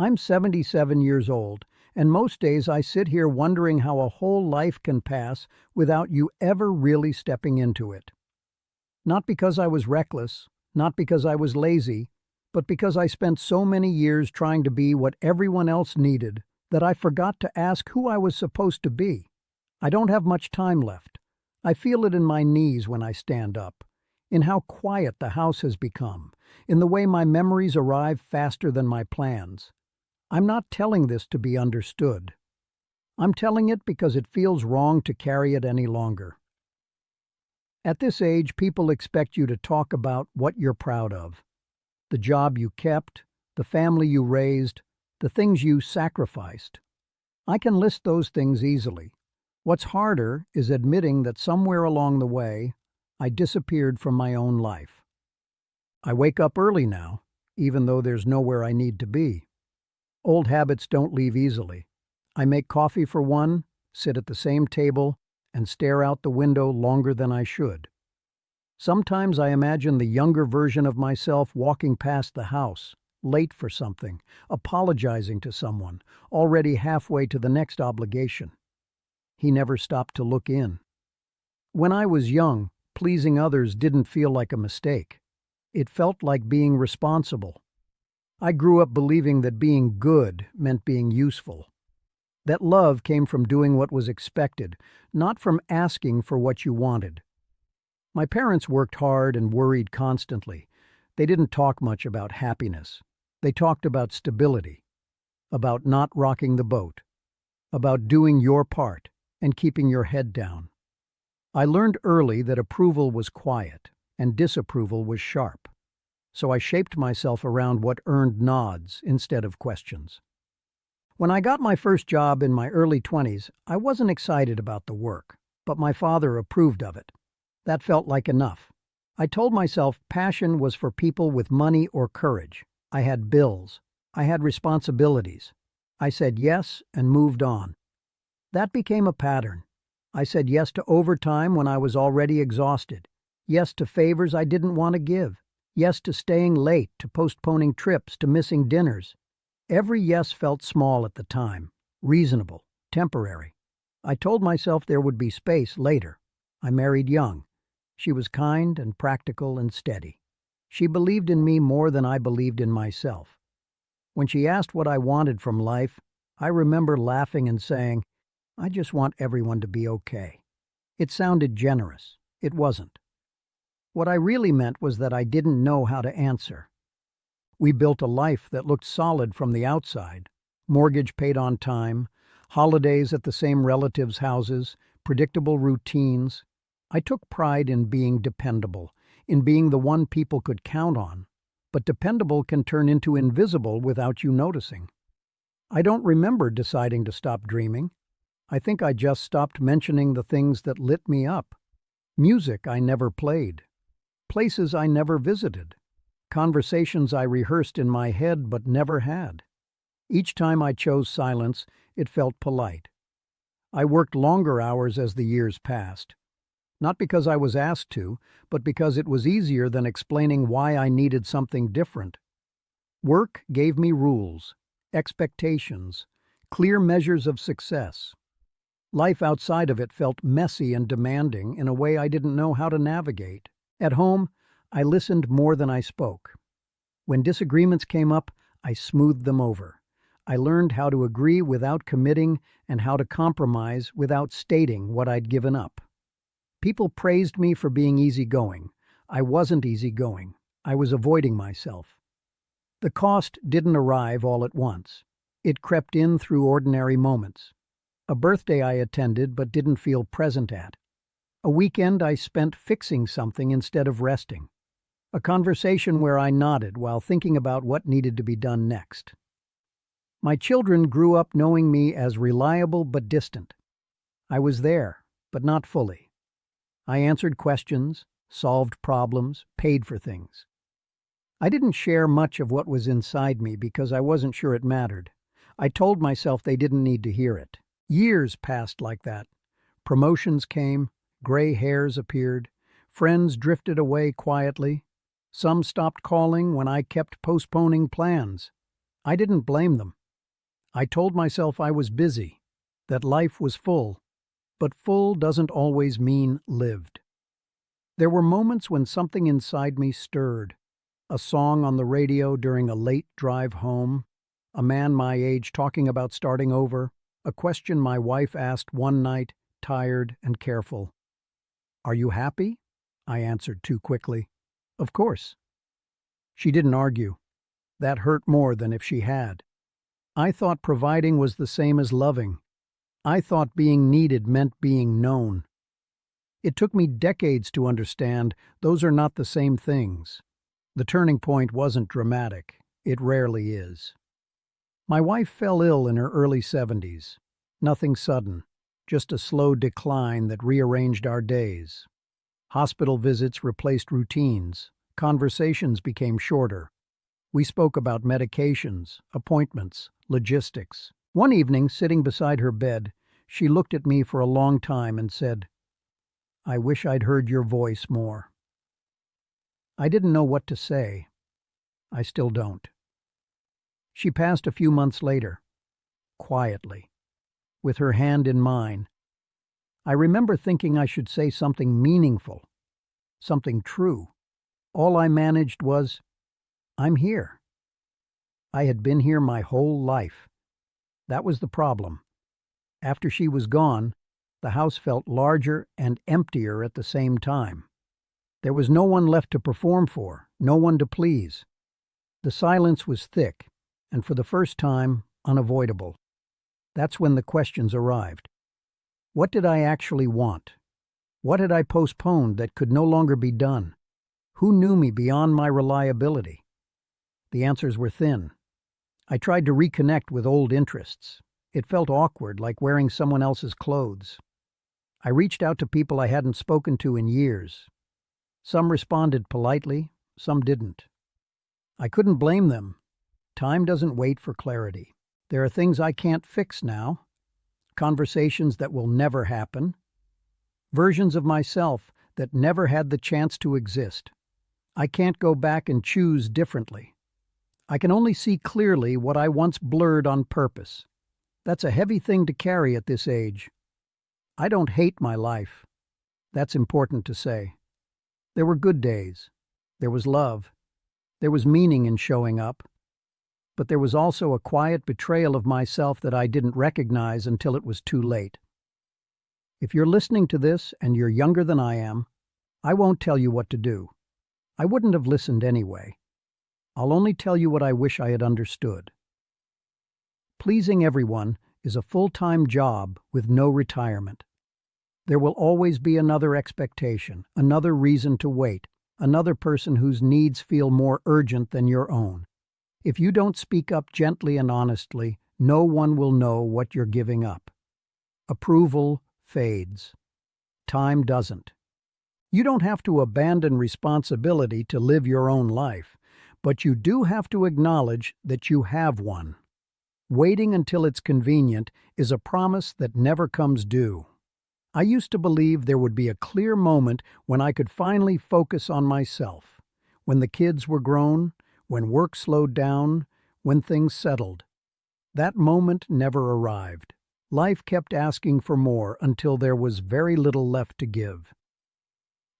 I'm 77 years old, and most days I sit here wondering how a whole life can pass without you ever really stepping into it. Not because I was reckless, not because I was lazy, but because I spent so many years trying to be what everyone else needed that I forgot to ask who I was supposed to be. I don't have much time left. I feel it in my knees when I stand up, in how quiet the house has become, in the way my memories arrive faster than my plans. I'm not telling this to be understood. I'm telling it because it feels wrong to carry it any longer. At this age, people expect you to talk about what you're proud of. The job you kept, the family you raised, the things you sacrificed. I can list those things easily. What's harder is admitting that somewhere along the way, I disappeared from my own life. I wake up early now, even though there's nowhere I need to be. Old habits don't leave easily. I make coffee for one, sit at the same table, and stare out the window longer than I should. Sometimes I imagine the younger version of myself walking past the house, late for something, apologizing to someone, already halfway to the next obligation. He never stopped to look in. When I was young, pleasing others didn't feel like a mistake. It felt like being responsible. I grew up believing that being good meant being useful. That love came from doing what was expected, not from asking for what you wanted. My parents worked hard and worried constantly. They didn't talk much about happiness. They talked about stability, about not rocking the boat, about doing your part and keeping your head down. I learned early that approval was quiet and disapproval was sharp. So I shaped myself around what earned nods instead of questions. When I got my first job in my early 20s, I wasn't excited about the work, but my father approved of it. That felt like enough. I told myself passion was for people with money or courage. I had bills. I had responsibilities. I said yes and moved on. That became a pattern. I said yes to overtime when I was already exhausted. Yes to favors I didn't want to give. Yes to staying late, to postponing trips, to missing dinners. Every yes felt small at the time, reasonable, temporary. I told myself there would be space later. I married young. She was kind and practical and steady. She believed in me more than I believed in myself. When she asked what I wanted from life, I remember laughing and saying, "I just want everyone to be okay." It sounded generous. It wasn't. What I really meant was that I didn't know how to answer. We built a life that looked solid from the outside. Mortgage paid on time, holidays at the same relatives' houses, predictable routines. I took pride in being dependable, in being the one people could count on. But dependable can turn into invisible without you noticing. I don't remember deciding to stop dreaming. I think I just stopped mentioning the things that lit me up. Music I never played. Places I never visited. Conversations I rehearsed in my head but never had. Each time I chose silence, it felt polite. I worked longer hours as the years passed. Not because I was asked to, but because it was easier than explaining why I needed something different. Work gave me rules, expectations, clear measures of success. Life outside of it felt messy and demanding in a way I didn't know how to navigate. At home, I listened more than I spoke. When disagreements came up, I smoothed them over. I learned how to agree without committing and how to compromise without stating what I'd given up. People praised me for being easygoing. I wasn't easygoing. I was avoiding myself. The cost didn't arrive all at once. It crept in through ordinary moments. A birthday I attended but didn't feel present at. A weekend I spent fixing something instead of resting. A conversation where I nodded while thinking about what needed to be done next. My children grew up knowing me as reliable but distant. I was there, but not fully. I answered questions, solved problems, paid for things. I didn't share much of what was inside me because I wasn't sure it mattered. I told myself they didn't need to hear it. Years passed like that. Promotions came, gray hairs appeared, friends drifted away quietly. Some stopped calling when I kept postponing plans. I didn't blame them. I told myself I was busy, that life was full, but full doesn't always mean lived. There were moments when something inside me stirred. A song on the radio during a late drive home, a man my age talking about starting over, a question my wife asked one night, tired and careful. "Are you happy?" I answered too quickly. "Of course." She didn't argue. That hurt more than if she had. I thought providing was the same as loving. I thought being needed meant being known. It took me decades to understand those are not the same things. The turning point wasn't dramatic. It rarely is. My wife fell ill in her early 70s. Nothing sudden, just a slow decline that rearranged our days. Hospital visits replaced routines. Conversations became shorter. We spoke about medications, appointments, logistics. One evening, sitting beside her bed, she looked at me for a long time and said, "I wish I'd heard your voice more." I didn't know what to say. I still don't. She passed a few months later, quietly, with her hand in mine. I remember thinking I should say something meaningful, something true. All I managed was, "I'm here." I had been here my whole life. That was the problem. After she was gone, the house felt larger and emptier at the same time. There was no one left to perform for, no one to please. The silence was thick, and for the first time, unavoidable. That's when the questions arrived. What did I actually want? What had I postponed that could no longer be done? Who knew me beyond my reliability? The answers were thin. I tried to reconnect with old interests. It felt awkward, like wearing someone else's clothes. I reached out to people I hadn't spoken to in years. Some responded politely, some didn't. I couldn't blame them. Time doesn't wait for clarity. There are things I can't fix now. Conversations that will never happen. Versions of myself that never had the chance to exist. I can't go back and choose differently. I can only see clearly what I once blurred on purpose. That's a heavy thing to carry at this age. I don't hate my life. That's important to say. There were good days. There was love. There was meaning in showing up. But there was also a quiet betrayal of myself that I didn't recognize until it was too late. If you're listening to this and you're younger than I am, I won't tell you what to do. I wouldn't have listened anyway. I'll only tell you what I wish I had understood. Pleasing everyone is a full-time job with no retirement. There will always be another expectation, another reason to wait, another person whose needs feel more urgent than your own. If you don't speak up gently and honestly, no one will know what you're giving up. Approval fades. Time doesn't. You don't have to abandon responsibility to live your own life, but you do have to acknowledge that you have one. Waiting until it's convenient is a promise that never comes due. I used to believe there would be a clear moment when I could finally focus on myself, when the kids were grown, when work slowed down, when things settled. That moment never arrived. Life kept asking for more until there was very little left to give.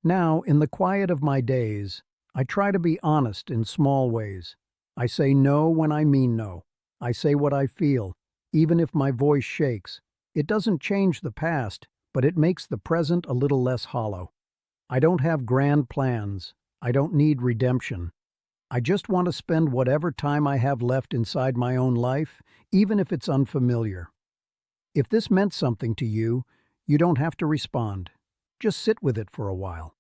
Now, in the quiet of my days, I try to be honest in small ways. I say no when I mean no. I say what I feel, even if my voice shakes. It doesn't change the past, but it makes the present a little less hollow. I don't have grand plans. I don't need redemption. I just want to spend whatever time I have left inside my own life, even if it's unfamiliar. If this meant something to you, you don't have to respond. Just sit with it for a while.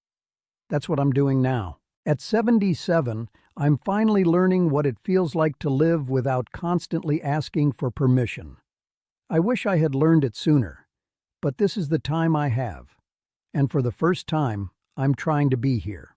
That's what I'm doing now. At 77, I'm finally learning what it feels like to live without constantly asking for permission. I wish I had learned it sooner, but this is the time I have. And for the first time, I'm trying to be here.